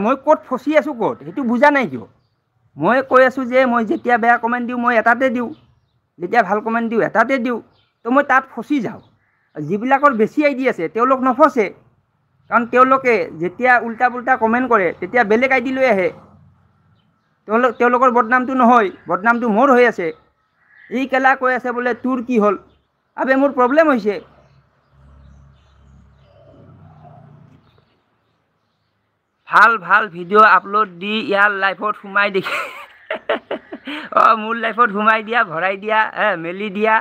মই ক'ত ফচি আছোঁ ক'ত সেইটো বুজা নাই কিয় মই কৈ আছোঁ যে মই যেতিয়া বেয়া কমেণ্ট দিওঁ মই এটাতে দিওঁ যেতিয়া ভাল কমেণ্ট দিওঁ এটাতে দিওঁ তো মই তাত ফচি যাওঁ যিবিলাকৰ বেছি আইডি আছে তেওঁলোক নফচে কাৰণ তেওঁলোকে যেতিয়া উল্টা পুল্টা কমেণ্ট কৰে তেতিয়া বেলেগ আইডি লৈ আহে তেওঁলোকৰ বদনামটো নহয় বদনামটো মোৰ হৈ আছে এই কেলা কৈ আছে বোলে তোৰ কি হ'ল আবে মোৰ প্ৰব্লেম হৈছে ভাল ভাল ভিডিঅ' আপলোড দি ইয়াৰ লাইফত সোমাই দেখি মোৰ লাইফত সোমাই দিয়া ভৰাই দিয়া মেলি দিয়া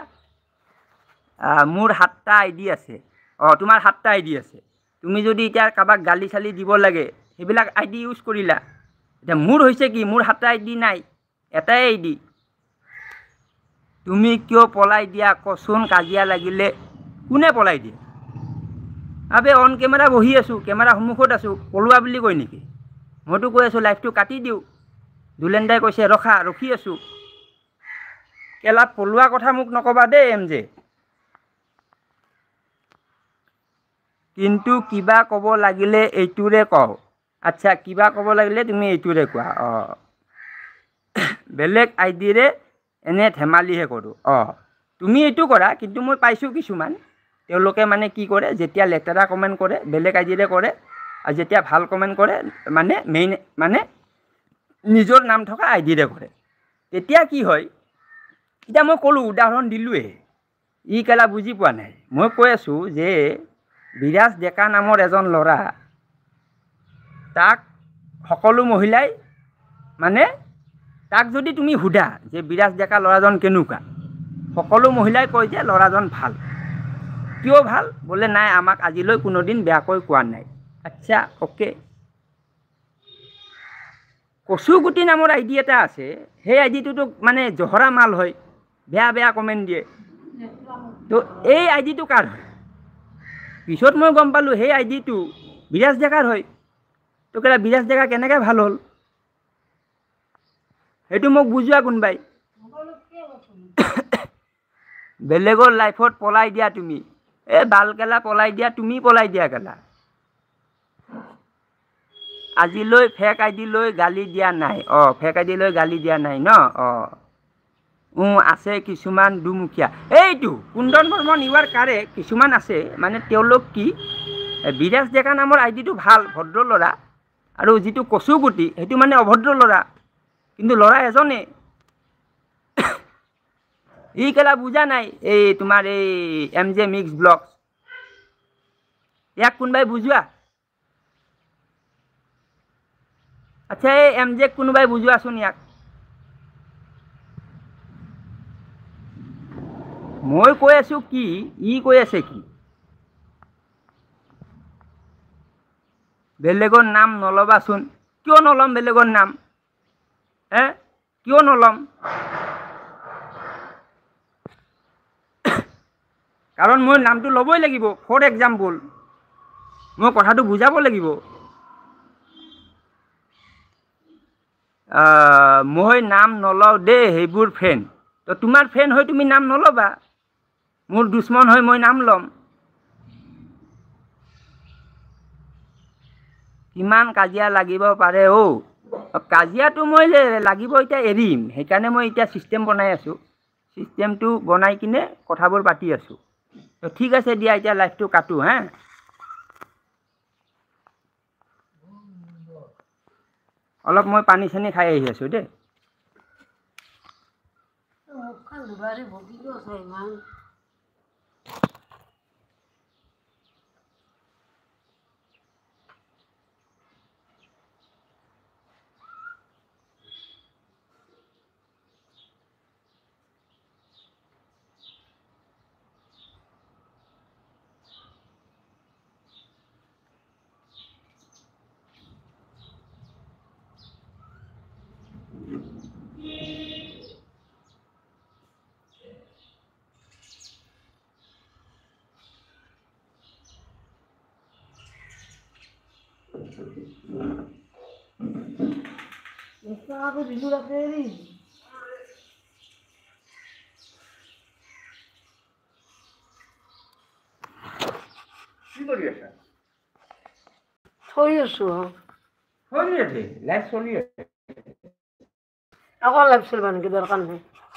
মোৰ 7টা আইডি আছে তোমাৰ 7টা আইডি আছে তুমি যদি এতিয়া কাৰোবাক গালি চালি দিব লাগে সেইবিলাক আইডি ইউজ কৰিলা এতিয়া মোৰ হৈছে কি মোৰ 7টা আইডি নাই এটাই আইডি তুমি কিয় পলাই দিয়া কচোন কাজিয়া লাগিলে কোনে পলাই দিয়ে আবে অন কেমেৰা বহি আছোঁ কেমেৰা সন্মুখত আছোঁ পলোৱা বুলি কয় নেকি মইতো কৈ আছোঁ লাইভটো কাটি দিওঁ দুলেন দাই কৈছে ৰখি আছোঁ কেলা পলোৱা কথা মোক নকবা দেই MJ কিন্তু কিবা ক'ব লাগিলে এইটোৰে কওঁ আচ্ছা কিবা ক'ব লাগিলে তুমি এইটোৰে কোৱা বেলেগ আইডিৰে এনে ধেমালিহে কৰোঁ তুমি এইটো কৰা কিন্তু মই পাইছোঁ কিছুমান তেওঁলোকে মানে কি কৰে যেতিয়া লেতেৰা কমেণ্ট কৰে বেলেগ আইডিৰে কৰে আৰু যেতিয়া ভাল কমেণ্ট কৰে মানে মেইন মানে নিজৰ নাম থকা আইডিৰে কৰে তেতিয়া কি হয় এতিয়া মই ক'লোঁ উদাহৰণ দিলোঁৱে ই কেলা বুজি পোৱা নাই মই কৈ আছোঁ যে বিৰাজ ডেকা নামৰ এজন ল'ৰা তাক সকলো মহিলাই মানে তাক যদি তুমি সোধা যে বিৰাজ ডেকা ল'ৰাজন কেনেকুৱা সকলো মহিলাই কয় যে ল'ৰাজন ভাল কিয় ভাল বোলে নাই আমাক আজিলৈ কোনোদিন বেয়াকৈ কোৱা নাই আচ্ছা ওকে কচুগুটি নামৰ আইডি এটা আছে সেই আইডিটোতো মানে জহৰা মাল হয় বেয়া বেয়া কমেণ্ট দিয়ে তো এই আইডিটো কাৰ হয় পিছত মই গম পালোঁ সেই আইডিটো বিৰাজ ডেকাৰ হয় তো কেলা বিৰাজ ডেকা কেনেকৈ ভাল হ'ল সেইটো মোক বুজোৱা কোনবাই বেলেগৰ লাইফত পলাই দিয়া তুমি বাল কেলা পলাই দিয়া তুমি পলাই দিয়া কেলা আজিলৈ ফেক আইডি লৈ গালি দিয়া নাই ফেক আইডি লৈ গালি দিয়া নাই ন আছে কিছুমান দুমুখীয়া এইটো কুন্দন বৰ্মন ইউৱাৰ কাৰে কিছুমান আছে মানে তেওঁলোক কি বিৰাজ ডেকা নামৰ আইডিটো ভাল ভদ্ৰ ল'ৰা আৰু যিটো কচুগুটি সেইটো মানে অভদ্ৰ ল'ৰা কিন্তু ল'ৰা এজনে ই কেলা বুজা নাই এই তোমাৰ এই MJ মিক্স ব্লগ ইয়াক কোনোবাই বুজোৱা আচ্ছা এই MJ কোনোবাই বুজোৱাচোন ইয়াক মই কৈ আছোঁ কি ই কৈ আছে কি বেলেগৰ নাম নলবাচোন কিয় নলম বেলেগৰ নাম কিয় নলম কাৰণ মই নামটো ল'বই লাগিব ফৰ এক্সাম্পল মই কথাটো বুজাব লাগিব মই নাম নলওঁ দেই সেইবোৰ ফ্ৰেণ্ড তো তোমাৰ ফ্ৰেণ্ড হৈ তুমি নাম নল'বা মোৰ দুশ্মন হৈ মই নাম ল'ম কিমান কাজিয়া লাগিব পাৰে কাজিয়াটো মই লাগিব এতিয়া এৰিম সেইকাৰণে মই এতিয়া ছিষ্টেম বনাই আছোঁ ছিষ্টেমটো বনাই কিনে কথাবোৰ পাতি আছোঁ তো ঠিক আছে দিয়া এতিয়া লাইভটো কাটো অলপ মই পানী চানী খাই আহি আছোঁ দেই থৈ আছোঁ চলি আছে লাইফ চলি আছে আকৌ লাইভ চলিব নেকি দৰকাৰ নাই